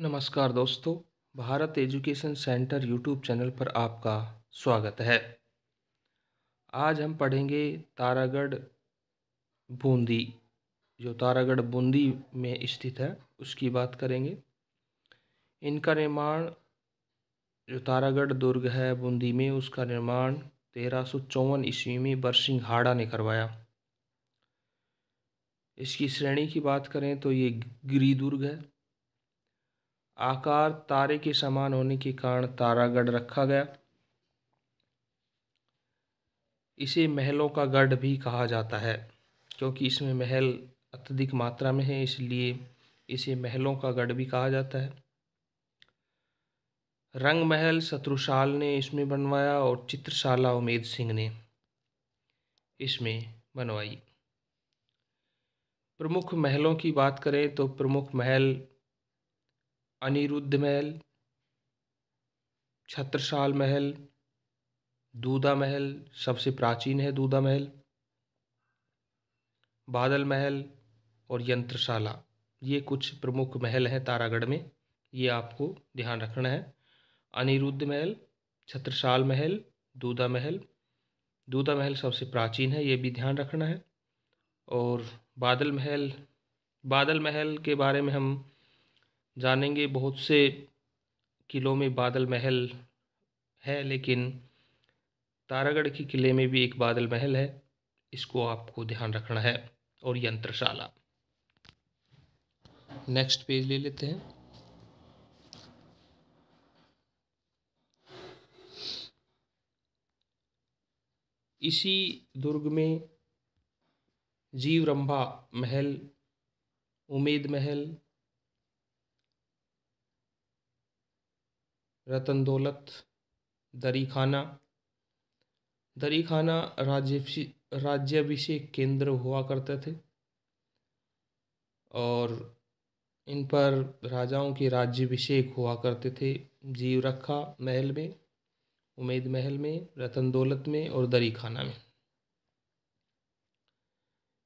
नमस्कार दोस्तों, Bharat education centre YouTube channel पर आपका स्वागत है। आज हम पढ़ेंगे तारागढ़ बूंदी, जो तारागढ़ बूंदी में स्थित है उसकी बात करेंगे। इनका निर्माण, जो तारागढ़ दुर्ग है बूंदी में, उसका निर्माण 1354 ईस्वी में बरसिंघाड़ा ने करवाया। इसकी श्रेणी की बात करें तो ये गिरि दुर्ग है। आकार तारे के समान होने के कारण तारागढ़ रखा गया। इसे महलों का गढ़ भी कहा जाता है, क्योंकि इसमें महल अत्यधिक मात्रा में है, इसलिए इसे महलों का गढ़ भी कहा जाता है। रंग महल शत्रुशाल ने इसमें बनवाया और चित्रशाला उमेद सिंह ने इसमें बनवाई। प्रमुख महलों की बात करें तो प्रमुख महल अनिरुद्ध महल, छत्रसाल महल, दूधा महल सबसे प्राचीन है, दूधा महल, बादल महल और यंत्रशाला, ये कुछ प्रमुख महल हैं तारागढ़ में। ये आपको ध्यान रखना है। अनिरुद्ध महल, छत्रसाल महल, दूधा महल। दूधा महल सबसे प्राचीन है, ये भी ध्यान रखना है। और बादल महल, बादल महल के बारे में हम जानेंगे। बहुत से किलों में बादल महल है, लेकिन तारागढ़ के किले में भी एक बादल महल है, इसको आपको ध्यान रखना है। और यंत्रशाला। नेक्स्ट पेज ले लेते हैं। इसी दुर्ग में जीवरंभा महल, उमेद महल, रतन दौलत, दरी खाना राज्याभिषेक केंद्र हुआ करते थे, और इन पर राजाओं के राज्याभिषेक हुआ करते थे। जीवरखा महल में, उमेद महल में, रतन दौलत में और दरी खाना में।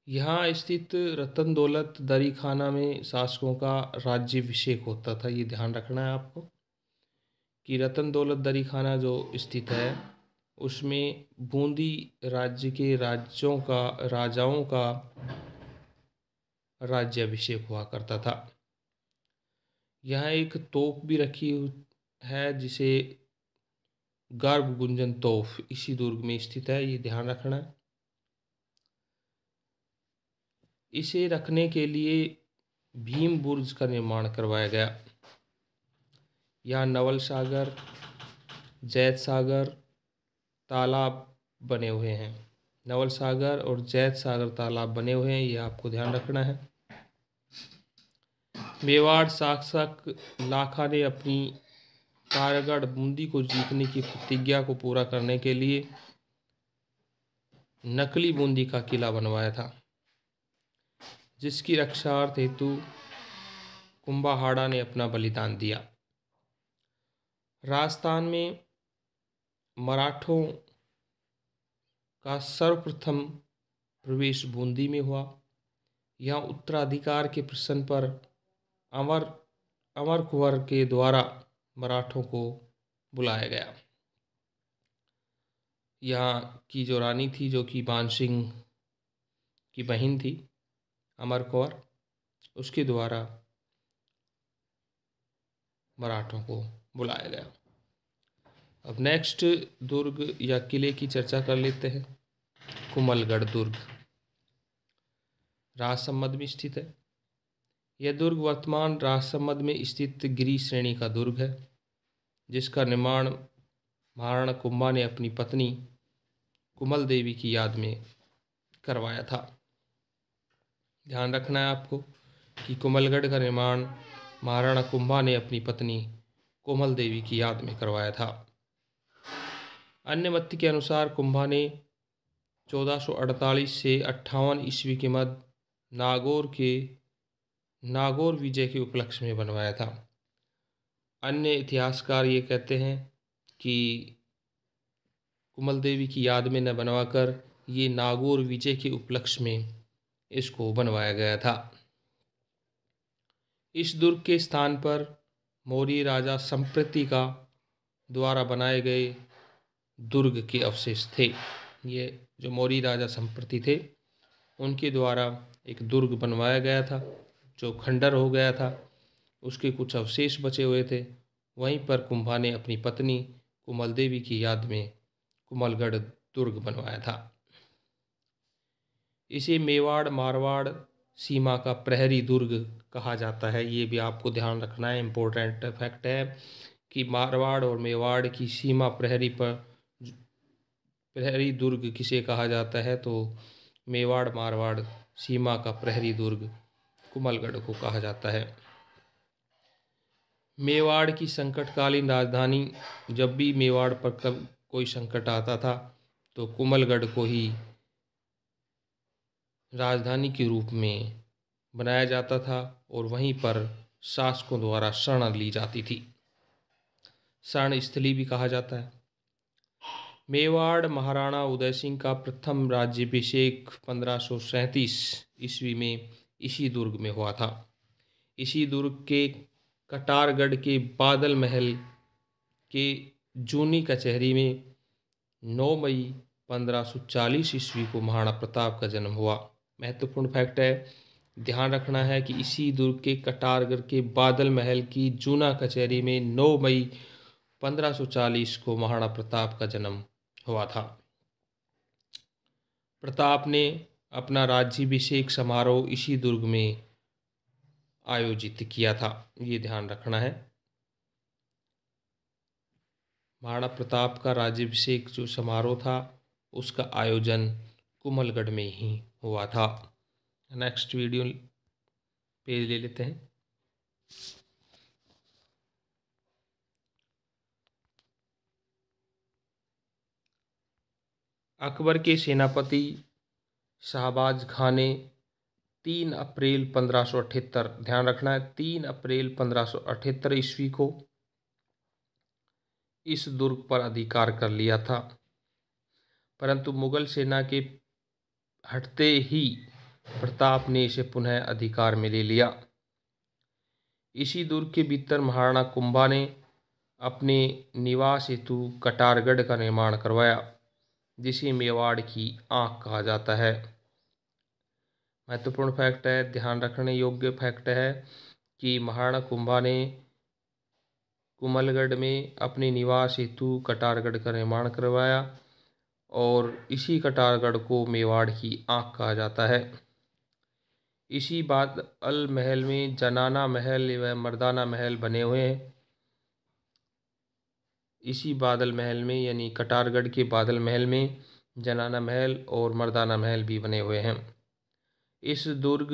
यहाँ स्थित रतन दौलत दरी खाना में शासकों का राज्याभिषेक होता था। ये ध्यान रखना है आपको कि रतन दौलत दरी खाना जो स्थित है उसमें बूंदी राज्य के राजाओं का राज्याभिषेक हुआ करता था। यहाँ एक तोप भी रखी है जिसे गर्भ गुंजन तोप इसी दुर्ग में स्थित है, ये ध्यान रखना है। इसे रखने के लिए भीम बुर्ज का निर्माण करवाया गया। यहाँ नवल सागर, जैत सागर तालाब बने हुए हैं। नवल सागर और जैत सागर तालाब बने हुए हैं, ये आपको ध्यान रखना है। मेवाड़ शासक लाखा ने अपनी तारागढ़ बूंदी को जीतने की प्रतिज्ञा को पूरा करने के लिए नकली बूंदी का किला बनवाया था, जिसकी रक्षार्थ हेतु कुंभाहाड़ा ने अपना बलिदान दिया। राजस्थान में मराठों का सर्वप्रथम प्रवेश बूंदी में हुआ। यहाँ उत्तराधिकार के प्रश्न पर अमर कुंवर के द्वारा मराठों को बुलाया गया। यहाँ की जो रानी थी, जो कि मानसिंह की बहन थी, अमर कुंवर, उसके द्वारा मराठों को बुलाया गया। अब नेक्स्ट दुर्ग या किले की चर्चा कर लेते हैं। कुमलगढ़ दुर्ग राजसमंद में स्थित है। यह दुर्ग वर्तमान राजसमंद में स्थित गिरि श्रेणी का दुर्ग है, जिसका निर्माण महाराणा कुंभा ने अपनी पत्नी कुमल देवी की याद में करवाया था। ध्यान रखना है आपको कि कुमलगढ़ का निर्माण महाराणा कुंभा ने अपनी पत्नी कोमल देवी की याद में करवाया था। अन्य मत के अनुसार कुंभा ने 1448 से 58 ईस्वी के मध्य नागौर विजय के उपलक्ष्य में बनवाया था। अन्य इतिहासकार ये कहते हैं कि कुमल देवी की याद में न बनवाकर ये नागौर विजय के उपलक्ष्य में इसको बनवाया गया था। इस दुर्ग के स्थान पर मौर्य राजा संप्रति का द्वारा बनाए गए दुर्ग के अवशेष थे। ये जो मौर्य राजा संप्रति थे उनके द्वारा एक दुर्ग बनवाया गया था जो खंडर हो गया था, उसके कुछ अवशेष बचे हुए थे। वहीं पर कुंभा ने अपनी पत्नी कुमल देवी की याद में कुमलगढ़ दुर्ग बनवाया था। इसे मेवाड़ मारवाड़ सीमा का प्रहरी दुर्ग कहा जाता है। ये भी आपको ध्यान रखना है, इम्पोर्टेंट फैक्ट है कि मारवाड़ और मेवाड़ की सीमा प्रहरी दुर्ग किसे कहा जाता है, तो मेवाड़ मारवाड़ सीमा का प्रहरी दुर्ग कुमलगढ़ को कहा जाता है। मेवाड़ की संकटकालीन राजधानी, जब भी मेवाड़ पर कब कोई संकट आता था तो कुमलगढ़ को ही राजधानी के रूप में बनाया जाता था और वहीं पर शासकों द्वारा शरण ली जाती थी। शरण स्थली भी कहा जाता है। मेवाड़ महाराणा उदय सिंह का प्रथम राज्याभिषेक 1537 ईस्वी में इसी दुर्ग में हुआ था। इसी दुर्ग के कटारगढ़ के बादल महल के जूनी कचहरी में 9 मई 1540 ईस्वी को महाराणा प्रताप का जन्म हुआ। महत्वपूर्ण फैक्ट है, ध्यान रखना है कि इसी दुर्ग के कटारगढ़ के बादल महल की जूना कचहरी में 9 मई 1540 को महाराणा प्रताप का जन्म हुआ था। प्रताप ने अपना राज्याभिषेक समारोह इसी दुर्ग में आयोजित किया था, ये ध्यान रखना है। महाराणा प्रताप का राज्याभिषेक जो समारोह था उसका आयोजन कुमलगढ़ में ही हुआ था। नेक्स्ट वीडियो पेज ले लेते हैं। अकबर के सेनापति शाहबाज खां ने 3 अप्रैल 1578, ध्यान रखना है 3 अप्रैल 1578 ईस्वी को इस दुर्ग पर अधिकार कर लिया था, परंतु मुगल सेना के हटते ही प्रताप ने इसे पुनः अधिकार में ले लिया। इसी दुर्ग के भीतर महाराणा कुंभा ने अपने निवास हेतु कटारगढ़ का निर्माण करवाया, जिसे मेवाड़ की आंख कहा जाता है। महत्वपूर्ण फैक्ट है, ध्यान रखने योग्य फैक्ट है कि महाराणा कुंभा ने कुमलगढ़ में अपने निवास हेतु कटारगढ़ का निर्माण करवाया और इसी कटारगढ़ को मेवाड़ की आंख कहा जाता है। इसी बादल महल में जनाना महल व मर्दाना महल बने हुए हैं। इसी बादल महल में यानी कटारगढ़ के बादल महल में जनाना महल और मर्दाना महल भी बने हुए हैं। इस दुर्ग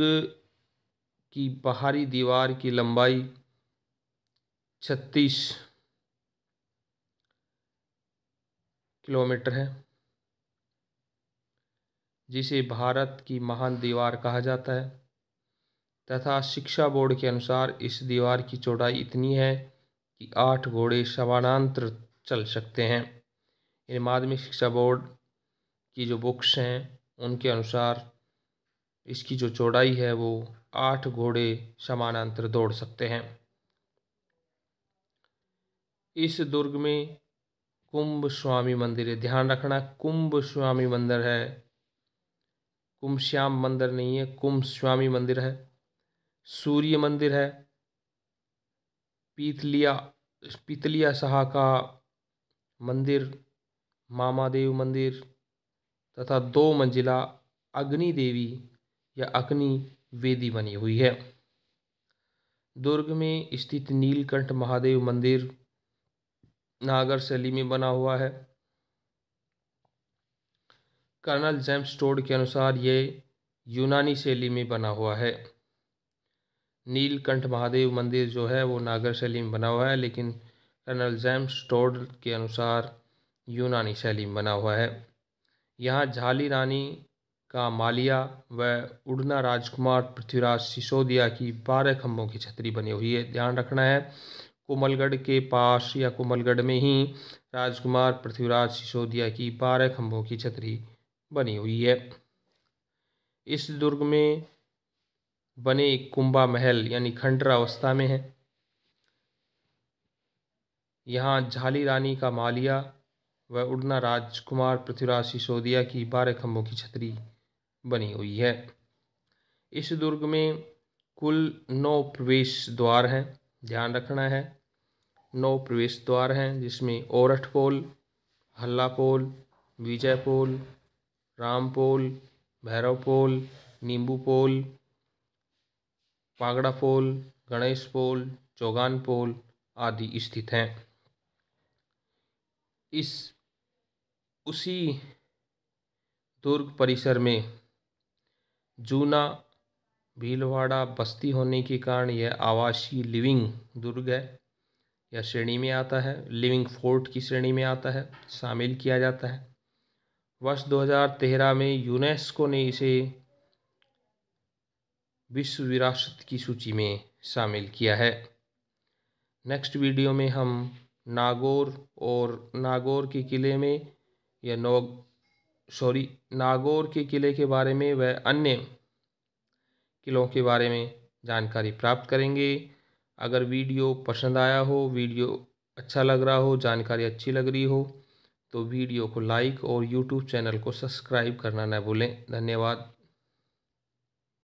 की बाहरी दीवार की लंबाई 36 किलोमीटर है, जिसे भारत की महान दीवार कहा जाता है, तथा शिक्षा बोर्ड के अनुसार इस दीवार की चौड़ाई इतनी है कि 8 घोड़े समानांतर चल सकते हैं। इन माध्यमिक शिक्षा बोर्ड की जो बुक्स हैं उनके अनुसार इसकी जो चौड़ाई है वो 8 घोड़े समानांतर दौड़ सकते हैं। इस दुर्ग में कुंभ स्वामी मंदिर है, ध्यान रखना कुंभ स्वामी मंदिर है, कुंभ श्याम मंदिर नहीं है, कुंभ स्वामी मंदिर है। सूर्य मंदिर है, पीतलिया शाह का मंदिर, मामादेव मंदिर तथा 2 मंजिला अग्नि देवी या अग्नि वेदी बनी हुई है। दुर्ग में स्थित नीलकंठ महादेव मंदिर नागर शैली में बना हुआ है। कर्नल जेम्स टोड के अनुसार ये यूनानी शैली में बना हुआ है। नीलकंठ महादेव मंदिर जो है वो नागर शैली में बना हुआ है, लेकिन कर्नल जेम्स टोड के अनुसार यूनानी शैली में बना हुआ है। यहाँ झाली रानी का मालिया व उड़ना राजकुमार पृथ्वीराज सिसोदिया की 12 खंभों की छतरी बनी हुई है। ध्यान रखना है कुमलगढ़ के पास या कुमलगढ़ में ही राजकुमार पृथ्वीराज सिसोदिया की 12 खंभों की छतरी बनी हुई है। इस दुर्ग में बने कुंभा महल यानी खंडर अवस्था में है। यहाँ झाली रानी का मालिया व उड़ना राजकुमार पृथ्वीराज सिसोदिया की 12 खंभों की छतरी बनी हुई है। इस दुर्ग में कुल 9 प्रवेश द्वार हैं, ध्यान रखना है। 9 प्रवेश द्वार हैं, जिसमें ओरठ पोल, हल्ला पोल, विजय पोल, राम पोल, भैरव पोल, नींबू पोल, पागड़ा पोल, गणेश पोल, चौगान पोल आदि स्थित हैं। उसी दुर्ग परिसर में जूना भीलवाड़ा बस्ती होने के कारण यह आवासीय लिविंग दुर्ग है या श्रेणी में आता है, लिविंग फोर्ट की श्रेणी में आता है, शामिल किया जाता है। वर्ष 2013 में यूनेस्को ने इसे विश्व विरासत की सूची में शामिल किया है। नेक्स्ट वीडियो में हम नागौर के किले में या नागौर के किले के बारे में व अन्य किलों के बारे में जानकारी प्राप्त करेंगे। अगर वीडियो पसंद आया हो, वीडियो अच्छा लग रहा हो, जानकारी अच्छी लग रही हो, तो वीडियो को लाइक और यूट्यूब चैनल को सब्सक्राइब करना न भूलें। धन्यवाद।